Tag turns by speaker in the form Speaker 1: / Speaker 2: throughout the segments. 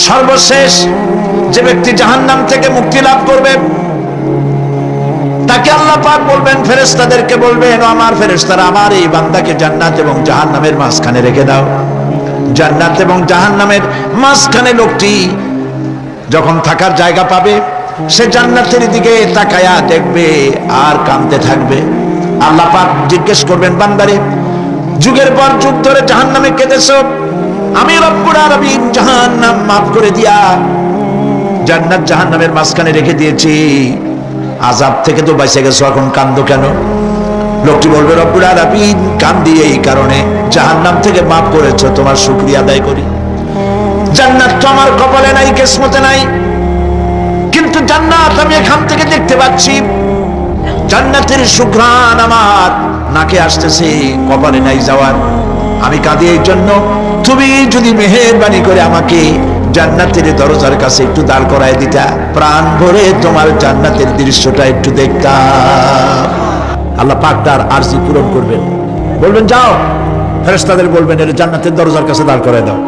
Speaker 1: সর্বশেষ যে ব্যক্তি জাহান্নাম থেকে মুক্তি লাভ করবে তাকে আল্লাহ পাক বলবেন, ফেরেশতাদেরকে বলবেন, ও আমার ফেরেশতারা, আমার এই বান্দাকে জান্নাত এবং জাহান্নামের মাঝখানে রেখে দাও। জান্নাত এবং জাহান্নামের মাঝখানে লোকটি যখন থাকার জায়গা পাবে, সে জান্নাতের দিকে তাকায়া দেখবে আর কাঁদতে থাকবে। আল্লাহ পাক জিজ্ঞেস করবেন, বান্দারে, যুগের পর যুগ ধরে জাহান্নামে কেঁদেছো, আমি রব্বুল আলামিন জাহান্নাম মাফ করে দিয়া জান্নাত জাহান্নামের মাঝখানে রেখে দিয়েছি, আযাব থেকে তো বেঁচে গেছো, এখন কান্দো কেন? লোকটি বলবে, রব্বুল আলামিন কান্দি এই কারণে, জাহান্নাম থেকে মাফ করেছো, তোমার শুকরিয়া আদায় করি। জান্নাত তো আমার কপালে নাই, কিসমতে নাই, কিন্তু জান্নাত আমি এখান থেকে দেখতে পাচ্ছি, জান্নাতের সুঘ্রাণ আমার নাকে আসতেছে, কপালে নাই যাওয়ার। আমি কাঁদি এই জন্য, তুমি যদি মেহেরবানি করে আমাকে জান্নাতের দরজার কাছে একটু দাঁড় করায় দিতা, প্রাণ ভরে তোমার জান্নাতের দৃশ্যটা একটু দেখতাম। আল্লাহ পাক তার আরজি পূরণ করবেন, বলবেন যাও, ফেরেশতাদের বলবেন এর জান্নাতের দরজার কাছে দাঁড় করায় দাও।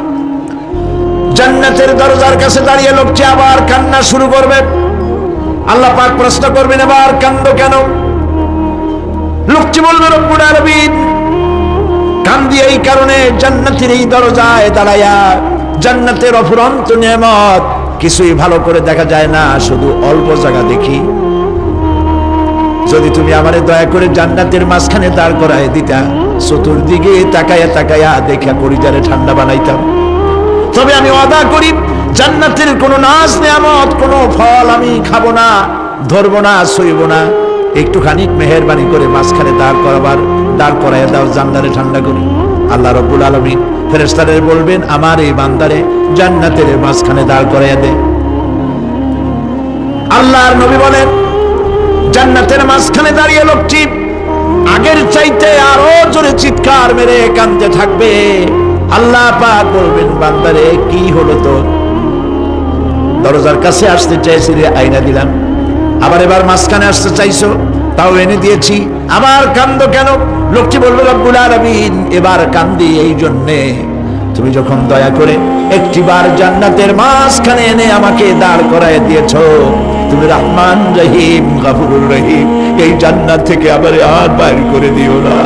Speaker 1: জান্নাতের দরজার কাছে দাঁড়িয়ে লোকটি আবার কান্না শুরু করবে। আল্লাহ পাক প্রশ্ন করবেন, এবার কান্দো কেন? লোকটি বলবে, রব্বুল আলামিন কান্দি এই কারণে, জান্নাতের এই দরজায় দাঁড়ায়া জান্নাতের অফুরন্ত নেয়ামত কিছুই ভালো করে দেখা যায় না, শুধু অল্প জায়গা দেখি। যদি তুমি আমারে দয়া করে জান্নাতের মাঝখানে দাঁড় করায় দিতা, চতুর্দিকে তাকায়া তাকায়া দেখা কলিজারে ঠান্ডা বানাইতাম। তবে আমি ওয়াদা করি, জান্নাতের কোনো নাজ নেয়ামত, কোনো ফল আমি খাবো না, ধরবো না, সইব না। একটুখানি মেহেরবানি করে মাঝখানে দাঁড় করাইয়া দাও, জান্নারে ঠান্ডা করি। আল্লাহ রাব্বুল আলামিন ফেরেশতাদের বলবেন, আমার এই বান্দারে জান্নাতের মাঝখানে দাঁড় করাইয়া দে। আল্লাহর নবী বলেন, জান্নাতের মাঝখানে দাঁড়িয়ে লোকটি আগের চাইতে আরো জোরে চিৎকার মেরে কাঁদতে থাকবে। আল্লাহ পাক বলবেন, বান্দারে কি হলো তোর? দরজার কাছে আসতে চাইছি রে, আইনা দিলাম। আবার এবার মাঝখানে আসতে চাইছো, তাও এনে দিয়েছি, আবার কান্দো কেন? লোকটি বলবে, রব্বুল আলামিন এবার কান্দি এই জন্যে, তুমি যখন দয়া করে একটিবার জান্নাতের মাঝখানে এনে আমাকে দাঁড় করায় দিয়েছো, তুমি রহমান রহিম, গফুরুর রহিম, এই জান্নাত থেকে আবার আর বাইর করে দিও না।